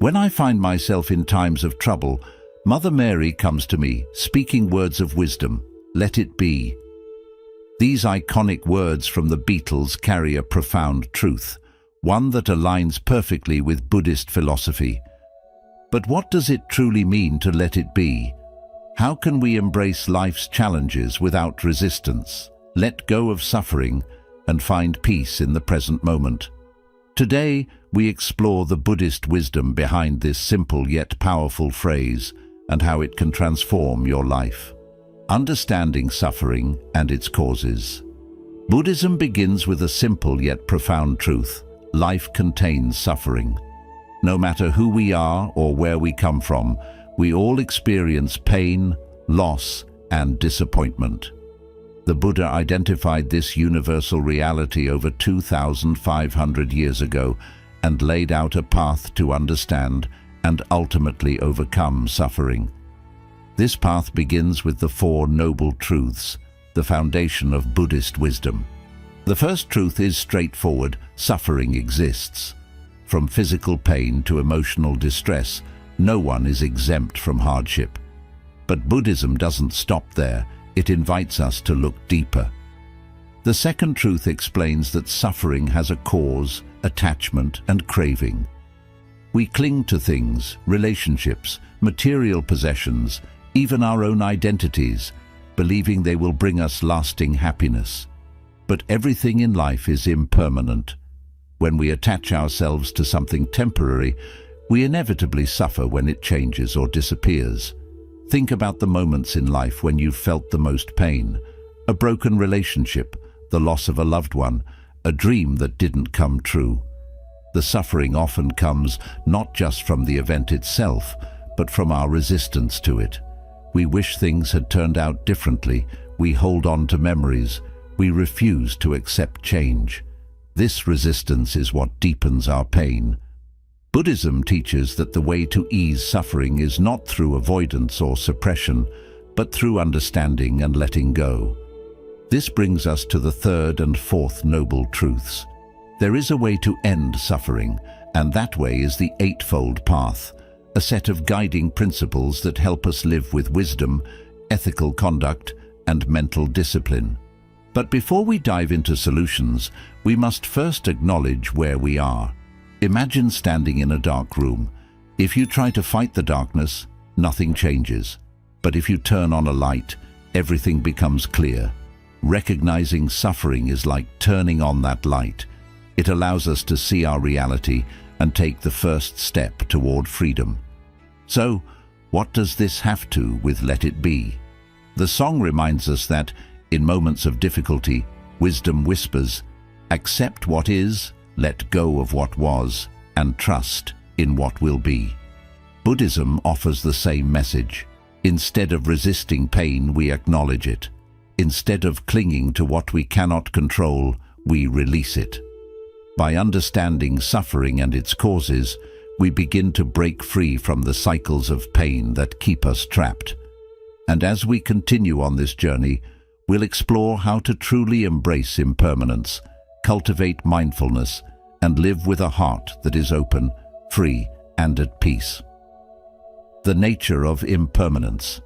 When I find myself in times of trouble, Mother Mary comes to me, speaking words of wisdom. Let it be. These iconic words from the Beatles carry a profound truth, one that aligns perfectly with Buddhist philosophy. But what does it truly mean to let it be? How can we embrace life's challenges without resistance, let go of suffering, and find peace in the present moment? Today, we explore the Buddhist wisdom behind this simple yet powerful phrase and how it can transform your life. Understanding suffering and its causes. Buddhism begins with a simple yet profound truth: life contains suffering. No matter who we are or where we come from, we all experience pain, loss, and disappointment. The Buddha identified this universal reality over 2,500 years ago and laid out a path to understand and ultimately overcome suffering. This path begins with the Four Noble Truths, the foundation of Buddhist wisdom. The first truth is straightforward: suffering exists. From physical pain to emotional distress, no one is exempt from hardship. But Buddhism doesn't stop there. It invites us to look deeper. The second truth explains that suffering has a cause, attachment, and craving. We cling to things, relationships, material possessions, even our own identities, believing they will bring us lasting happiness. But everything in life is impermanent. When we attach ourselves to something temporary, we inevitably suffer when it changes or disappears. Think about the moments in life when you've felt the most pain: a broken relationship, the loss of a loved one, a dream that didn't come true. The suffering often comes not just from the event itself, but from our resistance to it. We wish things had turned out differently. We hold on to memories. We refuse to accept change. This resistance is what deepens our pain. Buddhism teaches that the way to ease suffering is not through avoidance or suppression, but through understanding and letting go. This brings us to the third and fourth noble truths. There is a way to end suffering, and that way is the Eightfold Path, a set of guiding principles that help us live with wisdom, ethical conduct, and mental discipline. But before we dive into solutions, we must first acknowledge where we are. Imagine standing in a dark room. If you try to fight the darkness, nothing changes. But if you turn on a light, everything becomes clear. Recognizing suffering is like turning on that light. It allows us to see our reality and take the first step toward freedom. So, what does this have to with Let It Be? The song reminds us that, in moments of difficulty, wisdom whispers, accept what is, let go of what was, and trust in what will be. Buddhism offers the same message. Instead of resisting pain, we acknowledge it. Instead of clinging to what we cannot control, we release it. By understanding suffering and its causes, we begin to break free from the cycles of pain that keep us trapped. And as we continue on this journey, we'll explore how to truly embrace impermanence, cultivate mindfulness, and live with a heart that is open, free, and at peace. The nature of impermanence.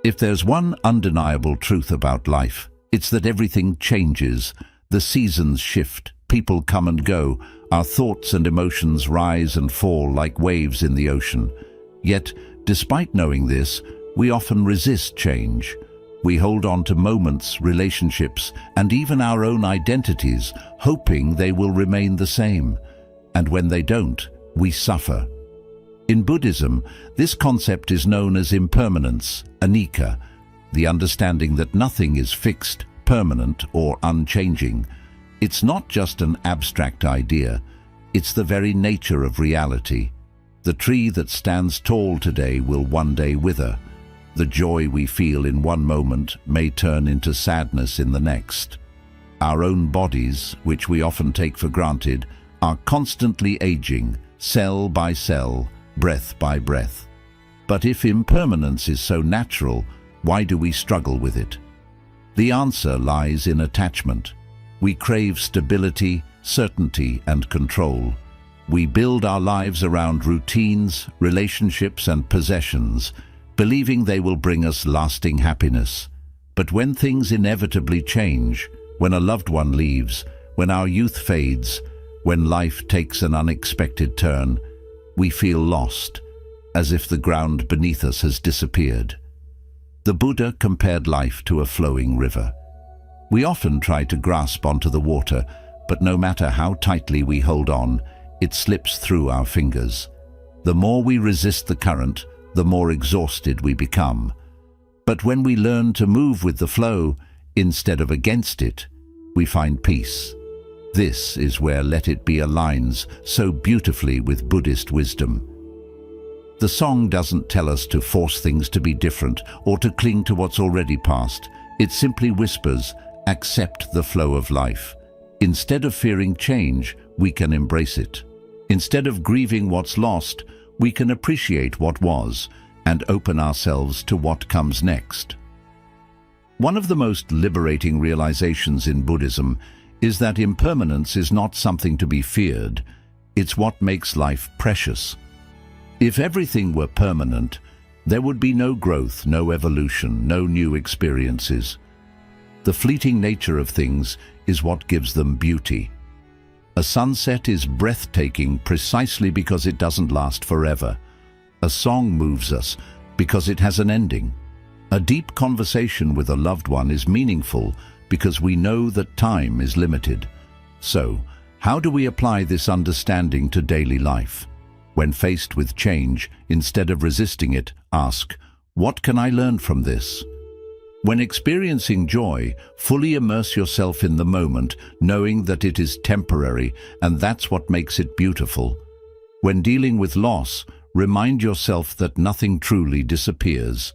If there's one undeniable truth about life, it's that everything changes. The seasons shift, people come and go, our thoughts and emotions rise and fall like waves in the ocean. Yet, despite knowing this, we often resist change. We hold on to moments, relationships, and even our own identities, hoping they will remain the same. And when they don't, we suffer. In Buddhism, this concept is known as impermanence, anicca, the understanding that nothing is fixed, permanent, or unchanging. It's not just an abstract idea, it's the very nature of reality. The tree that stands tall today will one day wither. The joy we feel in one moment may turn into sadness in the next. Our own bodies, which we often take for granted, are constantly aging, cell by cell, breath by breath. But if impermanence is so natural, why do we struggle with it? The answer lies in attachment. We crave stability, certainty, and control. We build our lives around routines, relationships, and possessions, believing they will bring us lasting happiness. But when things inevitably change, when a loved one leaves, when our youth fades, when life takes an unexpected turn, we feel lost, as if the ground beneath us has disappeared. The Buddha compared life to a flowing river. We often try to grasp onto the water, but no matter how tightly we hold on, it slips through our fingers. The more we resist the current, the more exhausted we become. But when we learn to move with the flow, instead of against it, we find peace. This is where Let It Be aligns so beautifully with Buddhist wisdom. The song doesn't tell us to force things to be different or to cling to what's already past. It simply whispers, accept the flow of life. Instead of fearing change, we can embrace it. Instead of grieving what's lost, we can appreciate what was and open ourselves to what comes next. One of the most liberating realizations in Buddhism is that impermanence is not something to be feared. It's what makes life precious. If everything were permanent, there would be no growth, no evolution, no new experiences. The fleeting nature of things is what gives them beauty. A sunset is breathtaking precisely because it doesn't last forever. A song moves us because it has an ending. A deep conversation with a loved one is meaningful because we know that time is limited. So, how do we apply this understanding to daily life? When faced with change, instead of resisting it, ask, what can I learn from this? When experiencing joy, fully immerse yourself in the moment, knowing that it is temporary, and that's what makes it beautiful. When dealing with loss, remind yourself that nothing truly disappears.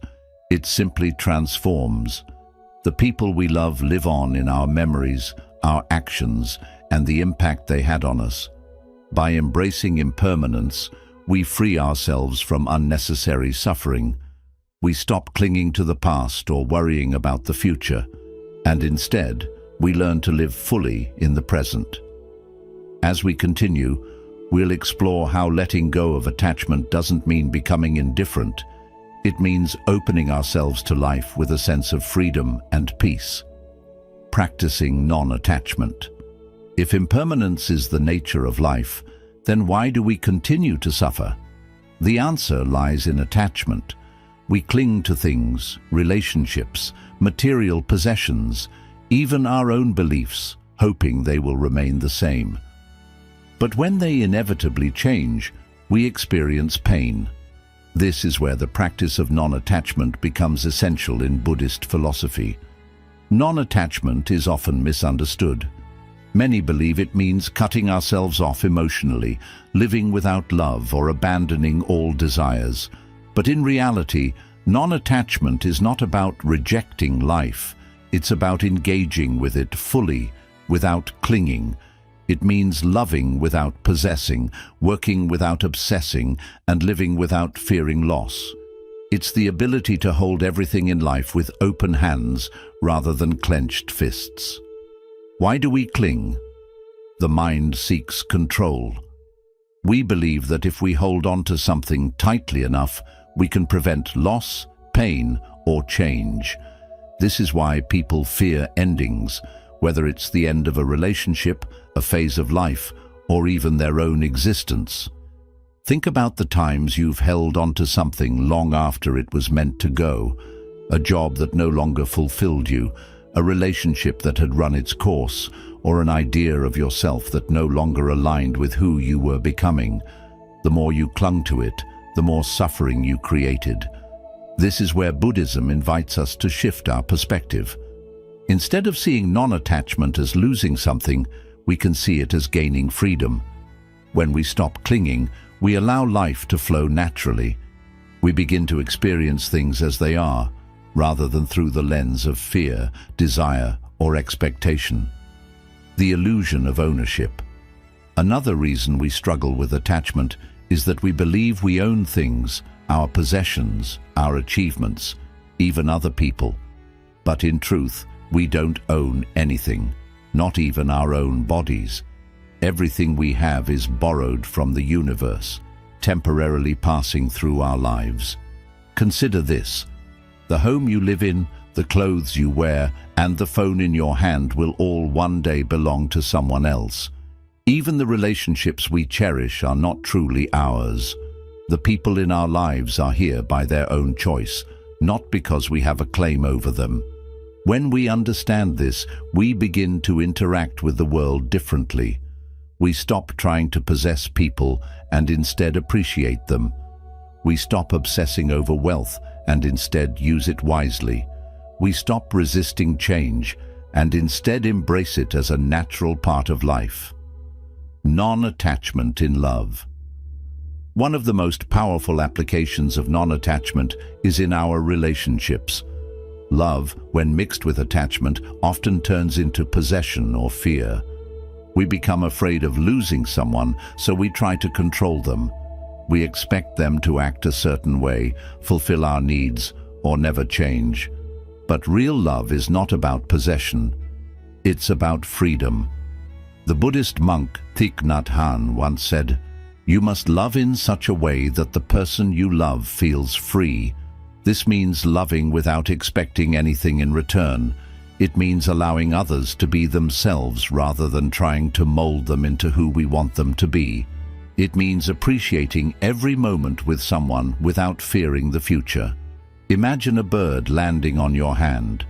It simply transforms. The people we love live on in our memories, our actions, and the impact they had on us. By embracing impermanence, we free ourselves from unnecessary suffering. We stop clinging to the past or worrying about the future, and instead, we learn to live fully in the present. As we continue, we'll explore how letting go of attachment doesn't mean becoming indifferent. It means opening ourselves to life with a sense of freedom and peace. Practicing non-attachment. If impermanence is the nature of life, then why do we continue to suffer? The answer lies in attachment. We cling to things, relationships, material possessions, even our own beliefs, hoping they will remain the same. But when they inevitably change, we experience pain. This is where the practice of non-attachment becomes essential in Buddhist philosophy. Non-attachment is often misunderstood. Many believe it means cutting ourselves off emotionally, living without love, or abandoning all desires. But in reality, non-attachment is not about rejecting life. It's about engaging with it fully, without clinging. It means loving without possessing, working without obsessing, and living without fearing loss. It's the ability to hold everything in life with open hands rather than clenched fists. Why do we cling? The mind seeks control. We believe that if we hold on to something tightly enough, we can prevent loss, pain, or change. This is why people fear endings, whether it's the end of a relationship, a phase of life, or even their own existence. Think about the times you've held onto something long after it was meant to go. A job that no longer fulfilled you, a relationship that had run its course, or an idea of yourself that no longer aligned with who you were becoming. The more you clung to it, the more suffering you created. This is where Buddhism invites us to shift our perspective. Instead of seeing non-attachment as losing something, we can see it as gaining freedom. When we stop clinging, we allow life to flow naturally. We begin to experience things as they are, rather than through the lens of fear, desire, or expectation. The illusion of ownership. Another reason we struggle with attachment is that we believe we own things, our possessions, our achievements, even other people. But in truth, we don't own anything, not even our own bodies. everything we have is borrowed from the universe, temporarily passing through our lives. Consider this: the home you live in, the clothes you wear, and the phone in your hand will all one day belong to someone else. Even the relationships we cherish are not truly ours. The people in our lives are here by their own choice, not because we have a claim over them. When we understand this, we begin to interact with the world differently. We stop trying to possess people and instead appreciate them. We stop obsessing over wealth and instead use it wisely. We stop resisting change and instead embrace it as a natural part of life. Non-attachment in love. One of the most powerful applications of non-attachment is in our relationships. Love, when mixed with attachment, often turns into possession or fear. We become afraid of losing someone, so we try to control them. We expect them to act a certain way, fulfill our needs, or never change. But real love is not about possession. It's about freedom. The Buddhist monk Thich Nhat Hanh once said, "You must love in such a way that the person you love feels free." This means loving without expecting anything in return. It means allowing others to be themselves rather than trying to mold them into who we want them to be. It means appreciating every moment with someone without fearing the future. Imagine a bird landing on your hand.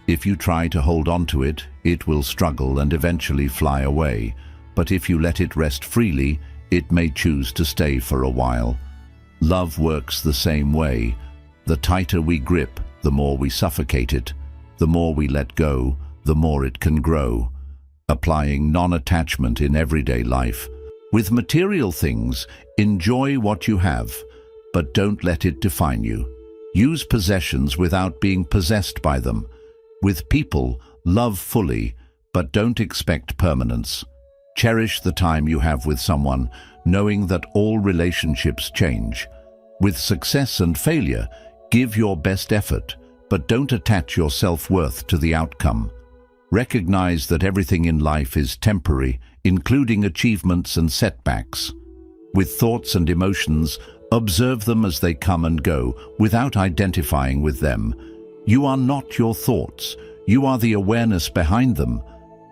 If you try to hold on to it, it will struggle and eventually fly away. But if you let it rest freely, it may choose to stay for a while. Love works the same way. The tighter we grip, the more we suffocate it. The more we let go, the more it can grow. Applying non-attachment in everyday life. With material things, enjoy what you have, but don't let it define you. Use possessions without being possessed by them. With people, love fully, but don't expect permanence. Cherish the time you have with someone, knowing that all relationships change. With success and failure, give your best effort, but don't attach your self-worth to the outcome. Recognize that everything in life is temporary, including achievements and setbacks. With thoughts and emotions, observe them as they come and go, without identifying with them. You are not your thoughts. You are the awareness behind them.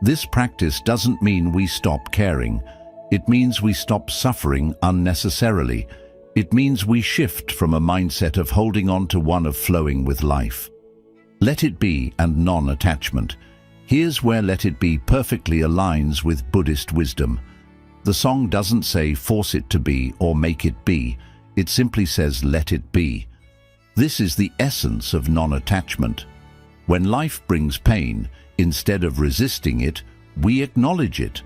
This practice doesn't mean we stop caring. It means we stop suffering unnecessarily. It means we shift from a mindset of holding on to one of flowing with life. Let it be and non-attachment. Here's where let it be perfectly aligns with Buddhist wisdom. The song doesn't say force it to be or make it be. It simply says let it be. This is the essence of non-attachment. When life brings pain, instead of resisting it, we acknowledge it.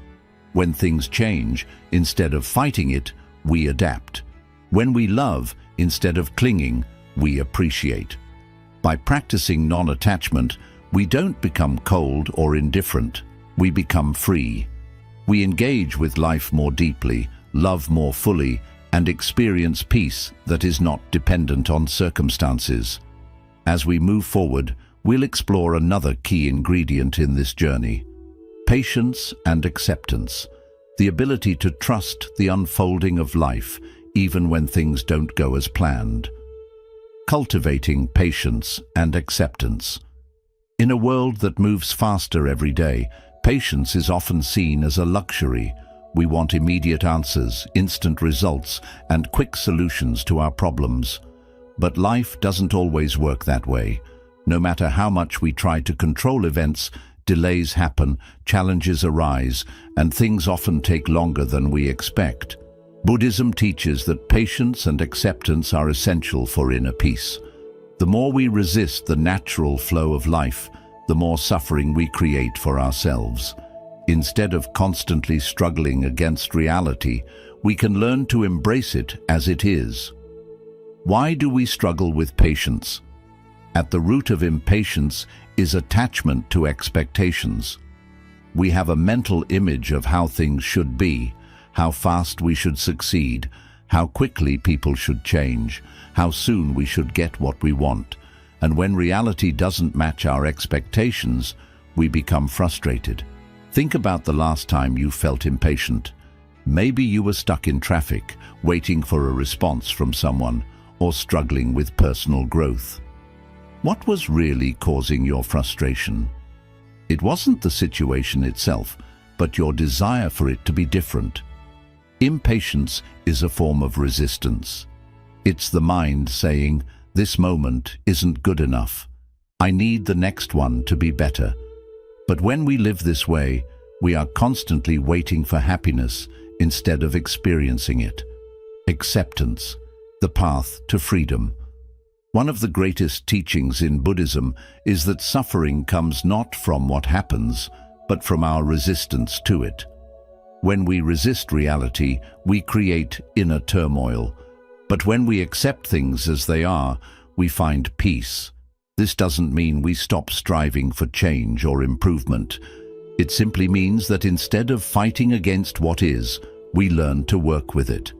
When things change, instead of fighting it, we adapt. When we love, instead of clinging, we appreciate. By practicing non-attachment, we don't become cold or indifferent. We become free. We engage with life more deeply, love more fully, and experience peace that is not dependent on circumstances. As we move forward, we'll explore another key ingredient in this journey: patience and acceptance. The ability to trust the unfolding of life, even when things don't go as planned. Cultivating patience and acceptance. In a world that moves faster every day, patience is often seen as a luxury. We want immediate answers, instant results, and quick solutions to our problems. But life doesn't always work that way. No matter how much we try to control events, delays happen, challenges arise, and things often take longer than we expect. Buddhism teaches that patience and acceptance are essential for inner peace. The more we resist the natural flow of life, the more suffering we create for ourselves. Instead of constantly struggling against reality, we can learn to embrace it as it is. Why do we struggle with patience? At the root of impatience is attachment to expectations. We have a mental image of how things should be, how fast we should succeed, how quickly people should change, how soon we should get what we want. And when reality doesn't match our expectations, we become frustrated. Think about the last time you felt impatient. Maybe you were stuck in traffic, waiting for a response from someone, or struggling with personal growth. What was really causing your frustration? It wasn't the situation itself, but your desire for it to be different. Impatience is a form of resistance. It's the mind saying, "This moment isn't good enough. I need the next one to be better." But when we live this way, we are constantly waiting for happiness instead of experiencing it. Acceptance, the path to freedom. One of the greatest teachings in Buddhism is that suffering comes not from what happens, but from our resistance to it. When we resist reality, we create inner turmoil. But when we accept things as they are, we find peace. This doesn't mean we stop striving for change or improvement. It simply means that instead of fighting against what is, we learn to work with it.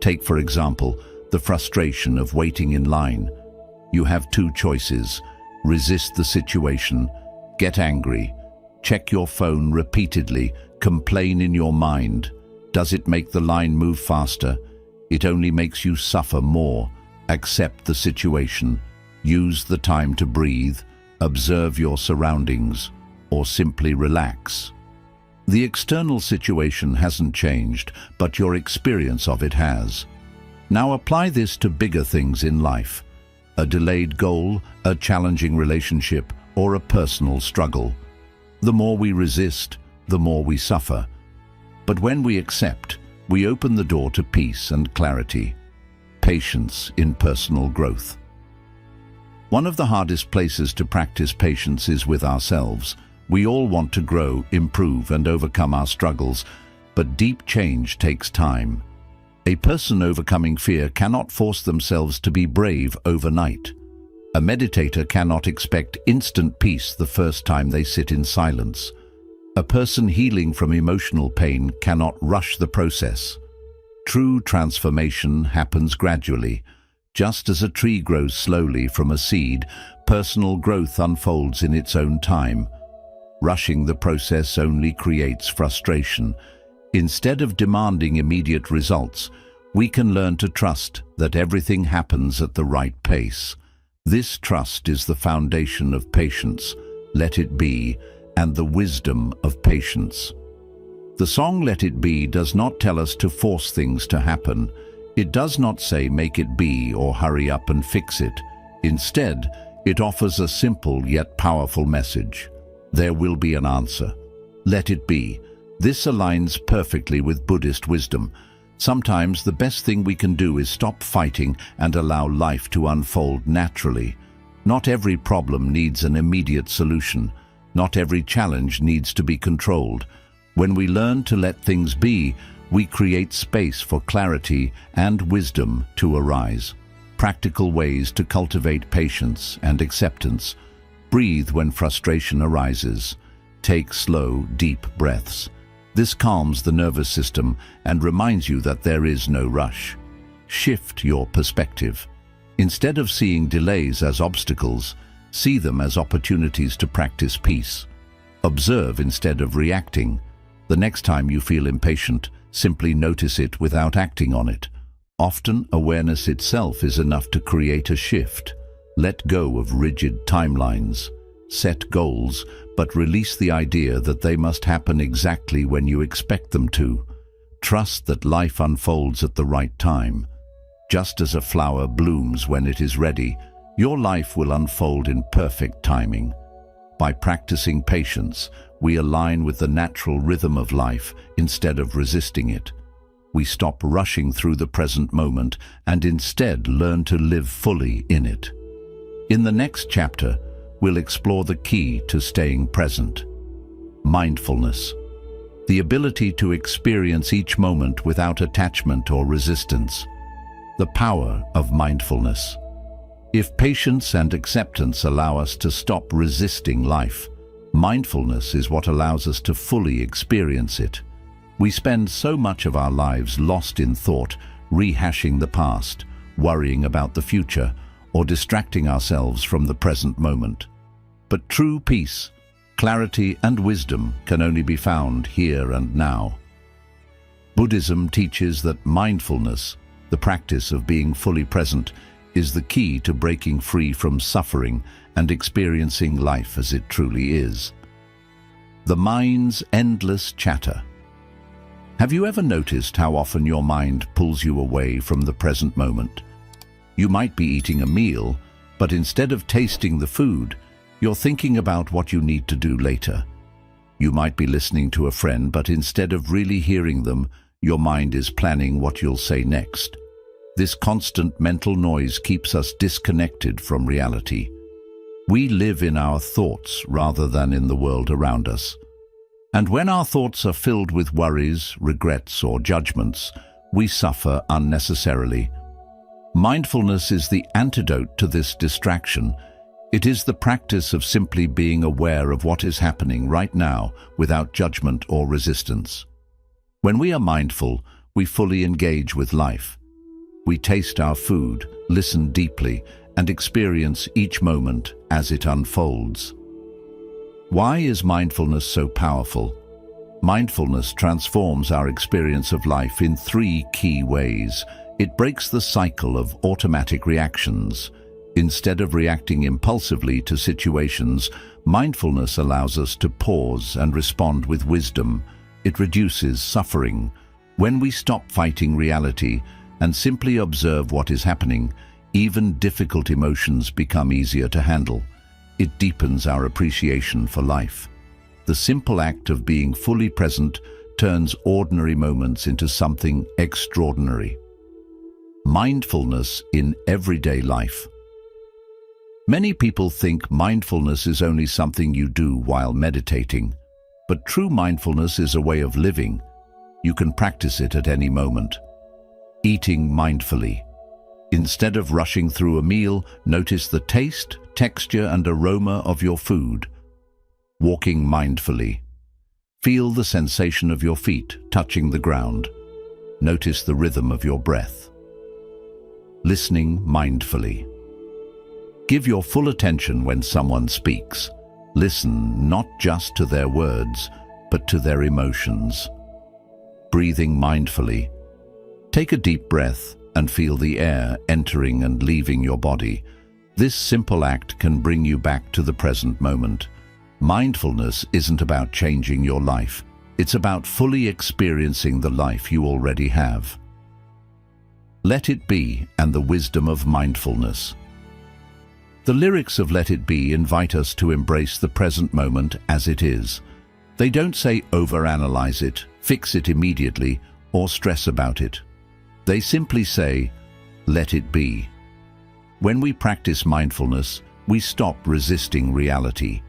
Take, for example, the frustration of waiting in line. You have two choices: resist the situation, get angry, check your phone repeatedly, complain in your mind. Does it make the line move faster? It only makes you suffer more. Accept the situation. Use the time to breathe, observe your surroundings, or simply relax. The external situation hasn't changed, but your experience of it has. Now apply this to bigger things in life. A delayed goal, a challenging relationship, or a personal struggle. The more we resist, the more we suffer. But when we accept, we open the door to peace and clarity. Patience in personal growth. One of the hardest places to practice patience is with ourselves. We all want to grow, improve, and overcome our struggles, but deep change takes time. A person overcoming fear cannot force themselves to be brave overnight. A meditator cannot expect instant peace the first time they sit in silence. A person healing from emotional pain cannot rush the process. True transformation happens gradually. Just as a tree grows slowly from a seed, personal growth unfolds in its own time. Rushing the process only creates frustration. Instead of demanding immediate results, we can learn to trust that everything happens at the right pace. This trust is the foundation of patience, "Let it be," and the wisdom of patience. The song "Let It Be" does not tell us to force things to happen. It does not say make it be or hurry up and fix it. Instead, it offers a simple yet powerful message. There will be an answer. Let it be. This aligns perfectly with Buddhist wisdom. Sometimes the best thing we can do is stop fighting and allow life to unfold naturally. Not every problem needs an immediate solution. Not every challenge needs to be controlled. When we learn to let things be, we create space for clarity and wisdom to arise. Practical ways to cultivate patience and acceptance. Breathe when frustration arises. Take slow, deep breaths. This calms the nervous system and reminds you that there is no rush. Shift your perspective. Instead of seeing delays as obstacles, see them as opportunities to practice peace. Observe instead of reacting. The next time you feel impatient, simply notice it without acting on it. Often, awareness itself is enough to create a shift. Let go of rigid timelines. Set goals, but release the idea that they must happen exactly when you expect them to. Trust that life unfolds at the right time. Just as a flower blooms when it is ready, your life will unfold in perfect timing. By practicing patience, we align with the natural rhythm of life instead of resisting it. We stop rushing through the present moment and instead learn to live fully in it. In the next chapter, we'll explore the key to staying present. Mindfulness. The ability to experience each moment without attachment or resistance. The power of mindfulness. If patience and acceptance allow us to stop resisting life, mindfulness is what allows us to fully experience it. We spend so much of our lives lost in thought, rehashing the past, worrying about the future, or distracting ourselves from the present moment. But true peace clarity and wisdom can only be found here and now. Buddhism teaches that mindfulness, the practice of being fully present, is the key to breaking free from suffering and experiencing life as it truly is. The mind's endless chatter. Have you ever noticed how often your mind pulls you away from the present moment? You might be eating a meal, but instead of tasting the food, you're thinking about what you need to do later. You might be listening to a friend, but instead of really hearing them, your mind is planning what you'll say next. This constant mental noise keeps us disconnected from reality. We live in our thoughts rather than in the world around us. And when our thoughts are filled with worries, regrets, or judgments, we suffer unnecessarily. Mindfulness is the antidote to this distraction. It is the practice of simply being aware of what is happening right now without judgment or resistance. When we are mindful, we fully engage with life. We taste our food, listen deeply, and experience each moment as it unfolds. Why is mindfulness so powerful? Mindfulness transforms our experience of life in three key ways. It breaks the cycle of automatic reactions. Instead of reacting impulsively to situations, mindfulness allows us to pause and respond with wisdom. It reduces suffering. When we stop fighting reality and simply observe what is happening, even difficult emotions become easier to handle. It deepens our appreciation for life. The simple act of being fully present turns ordinary moments into something extraordinary. Mindfulness in everyday life. Many people think mindfulness is only something you do while meditating, but true mindfulness is a way of living. You can practice it at any moment. Eating mindfully. Instead of rushing through a meal, notice the taste, texture, and aroma of your food. Walking mindfully. Feel the sensation of your feet touching the ground. Notice the rhythm of your breath. Listening mindfully. Give your full attention when someone speaks. Listen not just to their words, but to their emotions. Breathing mindfully. Take a deep breath and feel the air entering and leaving your body. This simple act can bring you back to the present moment. Mindfulness isn't about changing your life. It's about fully experiencing the life you already have. Let It Be and the wisdom of mindfulness. The lyrics of Let It Be invite us to embrace the present moment as it is. They don't say overanalyze it, fix it immediately, or stress about it. They simply say, let it be. When we practice mindfulness, we stop resisting reality.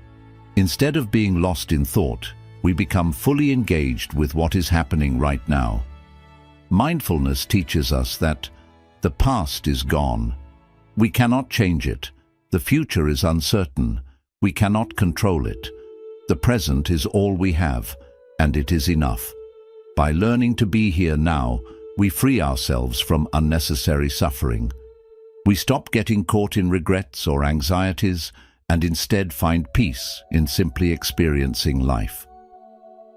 Instead of being lost in thought, we become fully engaged with what is happening right now. Mindfulness teaches us that the past is gone. We cannot change it. The future is uncertain. We cannot control it. The present is all we have, and it is enough. By learning to be here now, we free ourselves from unnecessary suffering. We stop getting caught in regrets or anxieties and instead find peace in simply experiencing life.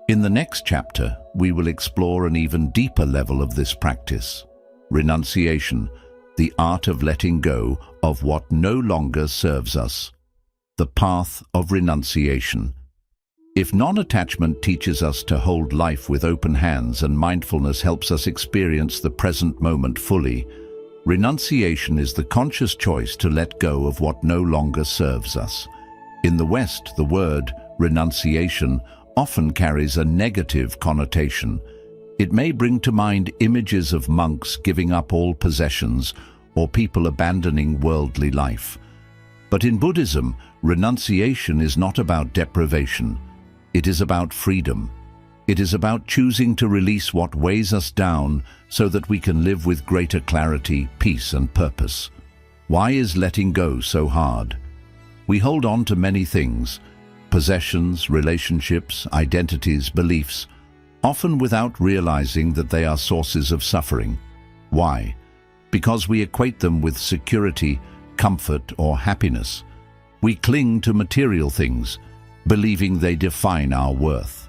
In the next chapter, we will explore an even deeper level of this practice: renunciation, the art of letting go of what no longer serves us. The path of renunciation. If non-attachment teaches us to hold life with open hands and mindfulness helps us experience the present moment fully, renunciation is the conscious choice to let go of what no longer serves us. In the West, the word renunciation often carries a negative connotation. It may bring to mind images of monks giving up all possessions or people abandoning worldly life. But in Buddhism, renunciation is not about deprivation. It is about freedom. It is about choosing to release what weighs us down so that we can live with greater clarity, peace, and purpose. Why is letting go so hard? We hold on to many things: possessions, relationships, identities, beliefs, often without realizing that they are sources of suffering. Why? Because we equate them with security, comfort, or happiness. We cling to material things, believing they define our worth.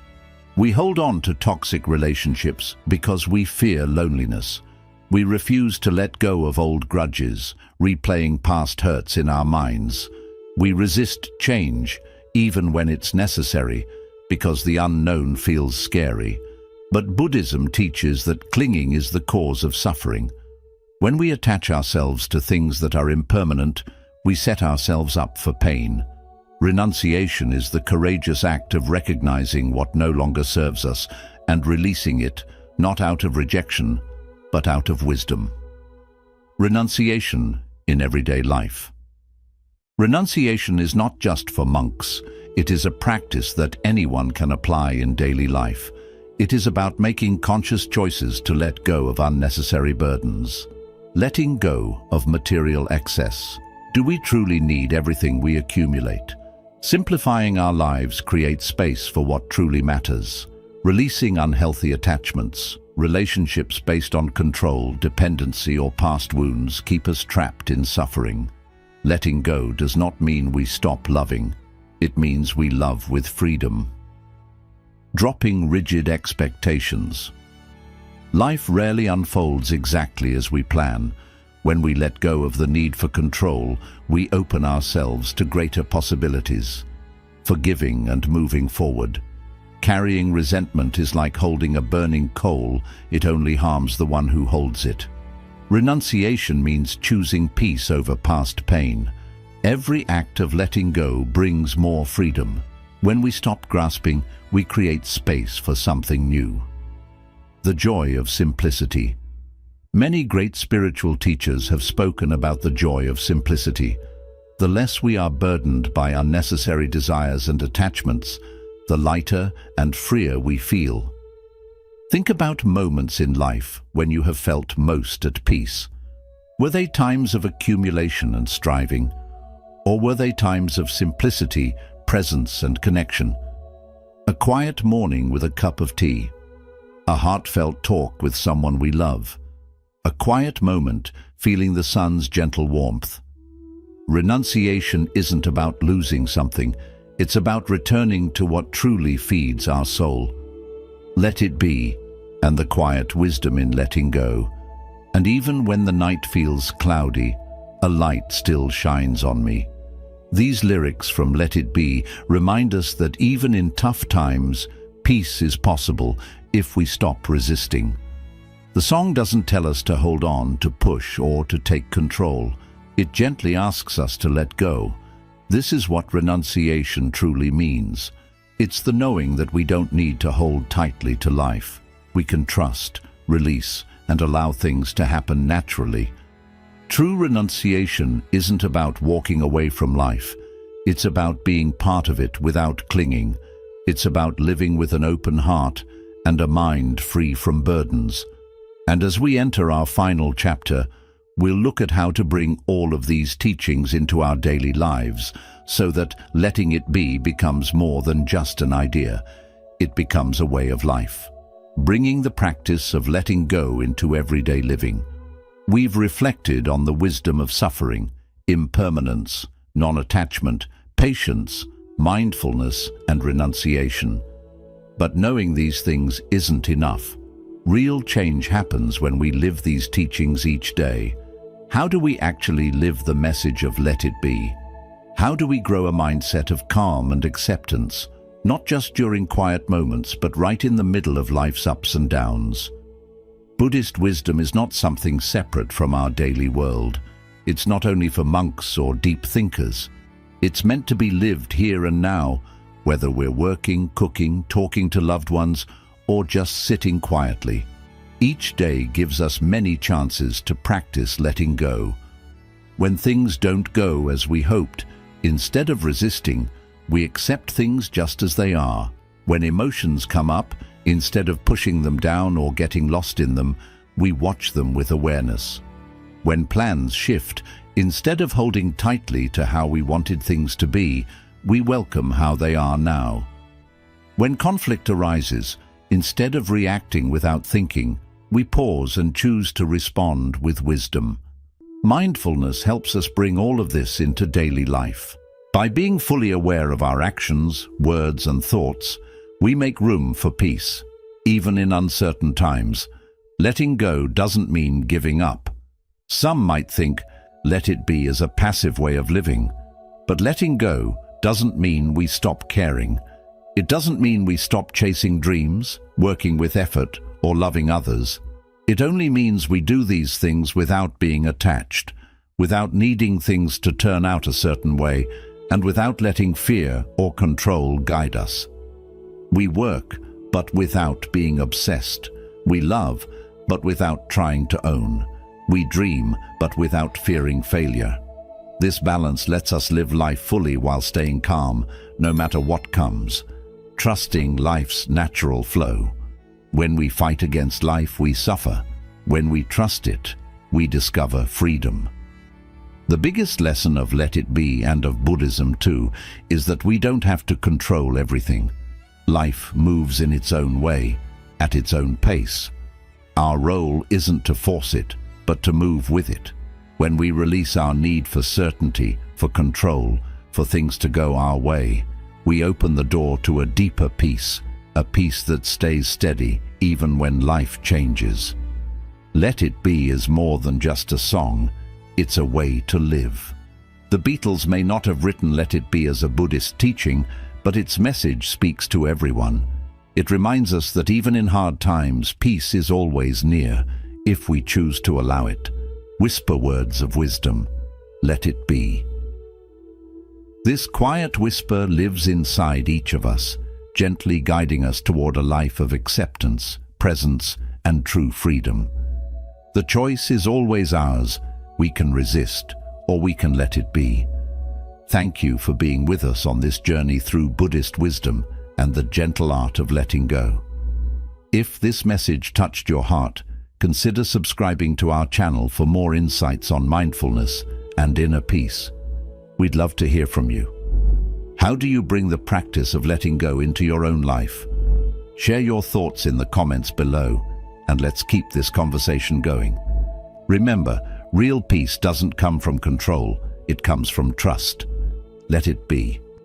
We hold on to toxic relationships because we fear loneliness. We refuse to let go of old grudges, replaying past hurts in our minds. We resist change, even when it's necessary, because the unknown feels scary. But Buddhism teaches that clinging is the cause of suffering. When we attach ourselves to things that are impermanent, we set ourselves up for pain. Renunciation is the courageous act of recognizing what no longer serves us and releasing it, not out of rejection, but out of wisdom. Renunciation in everyday life. Renunciation is not just for monks. It is a practice that anyone can apply in daily life. It is about making conscious choices to let go of unnecessary burdens. Letting go of material excess. Do we truly need everything we accumulate? Simplifying our lives creates space for what truly matters. Releasing unhealthy attachments, relationships based on control, dependency, or past wounds keep us trapped in suffering. Letting go does not mean we stop loving. It means we love with freedom. Dropping rigid expectations. Life rarely unfolds exactly as we plan. When we let go of the need for control, we open ourselves to greater possibilities. Forgiving and moving forward. Carrying resentment is like holding a burning coal. It only harms the one who holds it. Renunciation means choosing peace over past pain. Every act of letting go brings more freedom. When we stop grasping, we create space for something new. The joy of simplicity. Many great spiritual teachers have spoken about the joy of simplicity. The less we are burdened by unnecessary desires and attachments, the lighter and freer we feel. Think about moments in life when you have felt most at peace. Were they times of accumulation and striving? Or were they times of simplicity, presence, and connection? A quiet morning with a cup of tea. A heartfelt talk with someone we love. A quiet moment, feeling the sun's gentle warmth. Renunciation isn't about losing something. It's about returning to what truly feeds our soul. Let it be, and the quiet wisdom in letting go. And even when the night feels cloudy, a light still shines on me. These lyrics from Let It Be remind us that even in tough times, peace is possible if we stop resisting. The song doesn't tell us to hold on, to push, or to take control. It gently asks us to let go. This is what renunciation truly means. It's the knowing that we don't need to hold tightly to life. We can trust, release, and allow things to happen naturally. True renunciation isn't about walking away from life. It's about being part of it without clinging. It's about living with an open heart and a mind free from burdens. And as we enter our final chapter, we'll look at how to bring all of these teachings into our daily lives so that letting it be becomes more than just an idea. It becomes a way of life, bringing the practice of letting go into everyday living. We've reflected on the wisdom of suffering, impermanence, non-attachment, patience, mindfulness, and renunciation. But knowing these things isn't enough. Real change happens when we live these teachings each day. How do we actually live the message of Let It Be? How do we grow a mindset of calm and acceptance, not just during quiet moments, but right in the middle of life's ups and downs? Buddhist wisdom is not something separate from our daily world. It's not only for monks or deep thinkers. It's meant to be lived here and now, whether we're working, cooking, talking to loved ones, or just sitting quietly. Each day gives us many chances to practice letting go. When things don't go as we hoped, instead of resisting, we accept things just as they are. When emotions come up, instead of pushing them down or getting lost in them, we watch them with awareness. When plans shift, instead of holding tightly to how we wanted things to be, we welcome how they are now. When conflict arises, instead of reacting without thinking, we pause and choose to respond with wisdom. Mindfulness helps us bring all of this into daily life. By being fully aware of our actions, words and thoughts, we make room for peace, even in uncertain times. Letting go doesn't mean giving up. Some might think let it be is a passive way of living, but letting go doesn't mean we stop caring. It doesn't mean we stop chasing dreams, working with effort, or loving others. It only means we do these things without being attached, without needing things to turn out a certain way, and without letting fear or control guide us. We work, but without being obsessed. We love, but without trying to own. We dream, but without fearing failure. This balance lets us live life fully while staying calm, no matter what comes, trusting life's natural flow. When we fight against life, we suffer. When we trust it, we discover freedom. The biggest lesson of Let It Be, and of Buddhism too, is that we don't have to control everything. Life moves in its own way, at its own pace. Our role isn't to force it, but to move with it. When we release our need for certainty, for control, for things to go our way, we open the door to a deeper peace, a peace that stays steady even when life changes. Let It Be is more than just a song. It's a way to live. The Beatles may not have written Let It Be as a Buddhist teaching, but its message speaks to everyone. It reminds us that even in hard times, peace is always near, if we choose to allow it. Whisper words of wisdom. Let it be. This quiet whisper lives inside each of us, gently guiding us toward a life of acceptance, presence, and true freedom. The choice is always ours. We can resist, or we can let it be. Thank you for being with us on this journey through Buddhist wisdom and the gentle art of letting go. If this message touched your heart, consider subscribing to our channel for more insights on mindfulness and inner peace. We'd love to hear from you. How do you bring the practice of letting go into your own life? Share your thoughts in the comments below, and let's keep this conversation going. Remember, real peace doesn't come from control, it comes from trust. Let it be.